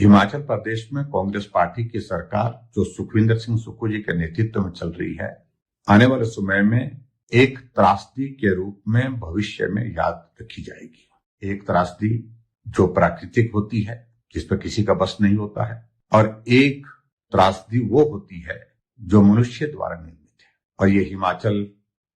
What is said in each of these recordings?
हिमाचल प्रदेश में कांग्रेस पार्टी की सरकार जो सुखविंदर सिंह सुक्खू जी के नेतृत्व में चल रही है, आने वाले समय में एक त्रासदी के रूप में भविष्य में याद रखी जाएगी। एक त्रासदी जो प्राकृतिक होती है, जिस पर किसी का बस नहीं होता है, और एक त्रासदी वो होती है जो मनुष्य द्वारा निर्मित है। और ये हिमाचल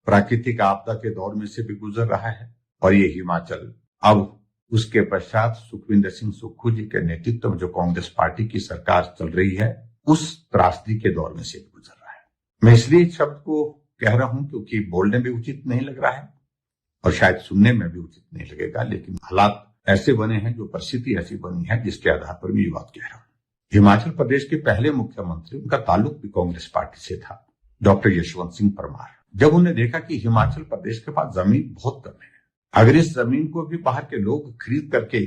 प्राकृतिक आपदा के दौर में से भी गुजर रहा है, और ये हिमाचल अब उसके पश्चात सुखविंदर सिंह सुक्खू जी के नेतृत्व में जो कांग्रेस पार्टी की सरकार चल रही है, उस त्रासदी के दौर में से गुजर रहा है। मैं इसलिए इस शब्द को कह रहा हूं क्योंकि बोलने में उचित नहीं लग रहा है और शायद सुनने में भी उचित नहीं लगेगा, लेकिन हालात ऐसे बने हैं, जो परिस्थिति ऐसी बनी है, जिसके आधार पर मैं ये बात कह रहा हूं। हिमाचल प्रदेश के पहले मुख्यमंत्री, उनका ताल्लुक भी कांग्रेस पार्टी से था, डॉक्टर यशवंत सिंह परमार। जब उन्हें देखा कि हिमाचल प्रदेश के पास जमीन बहुत कम है, अगर इस जमीन को भी बाहर के लोग खरीद करके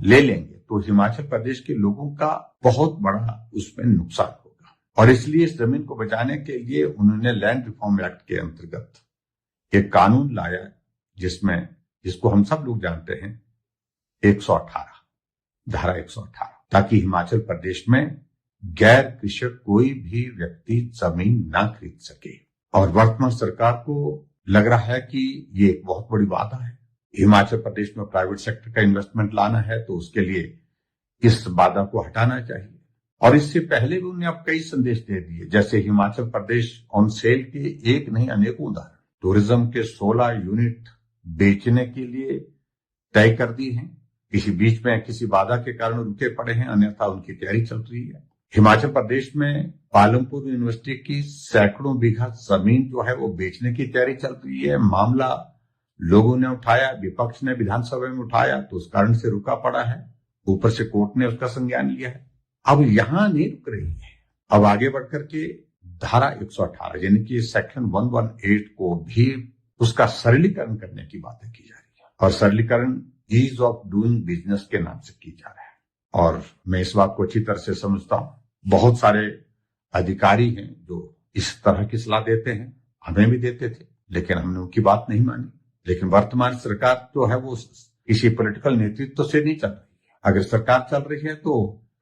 ले लेंगे तो हिमाचल प्रदेश के लोगों का बहुत बड़ा उसमें नुकसान होगा, और इसलिए इस जमीन को बचाने के लिए उन्होंने लैंड रिफॉर्म एक्ट के अंतर्गत एक कानून लाया, जिसको हम सब लोग जानते हैं, 118 धारा 118, ताकि हिमाचल प्रदेश में गैर कृषक कोई भी व्यक्ति जमीन ना खरीद सके। और वर्तमान सरकार को लग रहा है कि ये एक बहुत बड़ी बात है। हिमाचल प्रदेश में प्राइवेट सेक्टर का इन्वेस्टमेंट लाना है तो उसके लिए इस बाधा को हटाना चाहिए। और इससे पहले भी उन्होंने अब कई संदेश दे दिए, जैसे हिमाचल प्रदेश ऑन सेल के एक नहीं अनेकों उदाहरण, टूरिज्म के 16 यूनिट बेचने के लिए तय कर दी हैं, किसी बीच में किसी बाधा के कारण रुके पड़े हैं, अन्यथा उनकी तैयारी चल रही है। हिमाचल प्रदेश में पालमपुर यूनिवर्सिटी की सैकड़ों बीघा जमीन जो है वो बेचने की तैयारी चल रही है। मामला लोगों ने उठाया, विपक्ष ने विधानसभा में उठाया, तो उस कारण से रुका पड़ा है। ऊपर से कोर्ट ने उसका संज्ञान लिया है। अब यहां नहीं रुक रही है, अब आगे बढ़कर के धारा 118 यानी कि सेक्शन 118 को भी उसका सरलीकरण करने की बातें की जा रही है, और सरलीकरण ईज ऑफ डूइंग बिजनेस के नाम से की जा रहा है। और मैं इस बात को अच्छी तरह से समझता हूं। बहुत सारे अधिकारी हैं जो इस तरह की सलाह देते हैं, हमें भी देते थे, लेकिन हमने उनकी बात नहीं मानी। लेकिन वर्तमान सरकार जो है वो किसी पॉलिटिकल नेतृत्व से नहीं चल रही है। अगर सरकार चल रही है तो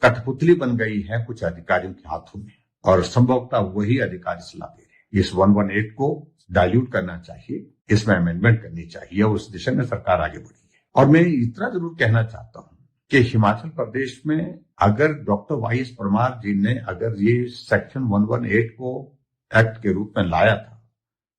कठपुतली बन गई है कुछ अधिकारियों के हाथों में, और संभवतः वही अधिकारी सलाह दे रहे हैं। इस 118 को डाइल्यूट करना चाहिए, इसमें अमेंडमेंट करनी चाहिए, और उस दिशा में सरकार आगे बढ़ी है। और मैं इतना जरूर कहना चाहता हूं कि हिमाचल प्रदेश में अगर डॉक्टर वाई.एस. परमार जी ने अगर ये सेक्शन 118 को एक्ट के रूप में लाया था,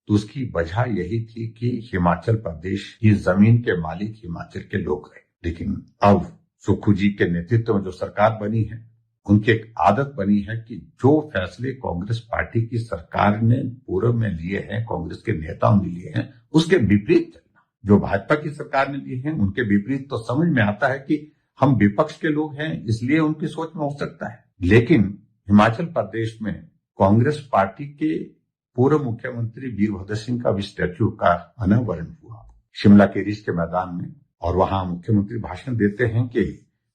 तो उसकी वजह यही थी कि हिमाचल प्रदेश की जमीन के मालिक हिमाचल के लोग रहे। लेकिन अब सुक्खू जी के नेतृत्व में जो सरकार बनी है, उनकी एक आदत बनी है कि जो फैसले कांग्रेस पार्टी की सरकार ने पूर्व में लिए हैं, कांग्रेस के नेताओं ने लिए हैं, उसके विपरीत चलना। जो भाजपा की सरकार ने लिए हैं उनके विपरीत तो समझ में आता है कि हम विपक्ष के लोग हैं, इसलिए उनकी सोच में हो सकता है। लेकिन हिमाचल प्रदेश में कांग्रेस पार्टी के पूर्व मुख्यमंत्री वीरभद्र सिंह का भी स्टैच्यू का अनावरण हुआ शिमला के रिज के मैदान में, और वहां मुख्यमंत्री भाषण देते हैं कि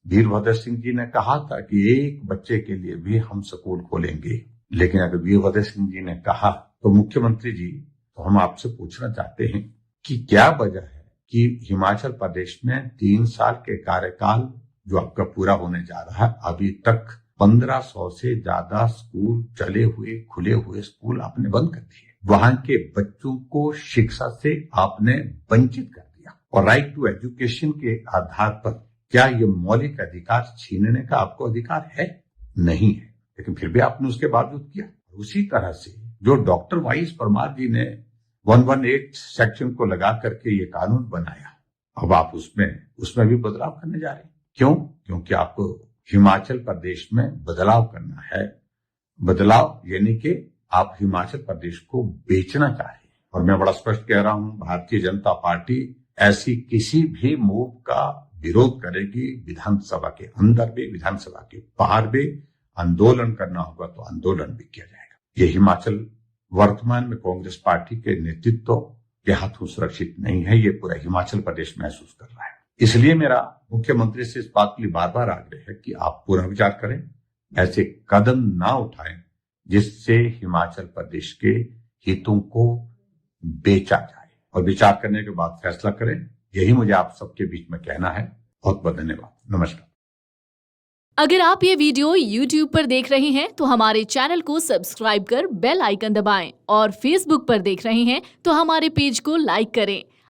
वीरभद्र सिंह जी ने कहा था कि एक बच्चे के लिए भी हम स्कूल खोलेंगे। लेकिन अगर वीरभद्र सिंह जी ने कहा तो मुख्यमंत्री जी, तो हम आपसे पूछना चाहते हैं कि क्या वजह है कि हिमाचल प्रदेश में 3 साल के कार्यकाल जो आपका पूरा होने जा रहा है, अभी तक 1500 से ज्यादा स्कूल चले हुए, खुले हुए स्कूल आपने बंद कर दिए। वहां के बच्चों को शिक्षा से आपने वंचित कर दिया, और राइट टू एजुकेशन के आधार पर क्या ये मौलिक अधिकार छीनने का आपको अधिकार है? नहीं है, लेकिन फिर भी आपने उसके बावजूद किया। उसी तरह से जो डॉक्टर वाई.एस. परमार जी ने 118 सेक्शन को लगा करके ये कानून बनाया, अब आप उसमें भी बदलाव करने जा रहे हैं। क्यों? क्योंकि आपको हिमाचल प्रदेश में बदलाव करना है। बदलाव यानी कि आप हिमाचल प्रदेश को बेचना चाह रहे हैं। और मैं बड़ा स्पष्ट कह रहा हूं, भारतीय जनता पार्टी ऐसी किसी भी मूव का विरोध करेगी। विधानसभा के अंदर भी, विधानसभा के बाहर भी आंदोलन करना होगा तो आंदोलन भी किया जाएगा। ये हिमाचल वर्तमान में कांग्रेस पार्टी के नेतृत्व के हाथों सुरक्षित नहीं है, ये पूरा हिमाचल प्रदेश महसूस कर रहा है। इसलिए मेरा मुख्यमंत्री से इस बात के लिए बार बार आग्रह है कि आप पूरा विचार करें, ऐसे कदम ना उठाएं जिससे हिमाचल प्रदेश के हितों को बेचा जाए, और विचार करने के बाद फैसला करें। यही मुझे आप सबके बीच में कहना है। बहुत बहुत धन्यवाद। नमस्कार। अगर आप ये वीडियो YouTube पर देख रहे हैं तो हमारे चैनल को सब्सक्राइब कर बेल आइकन दबाएं और Facebook पर देख रहे हैं तो हमारे पेज को लाइक करें।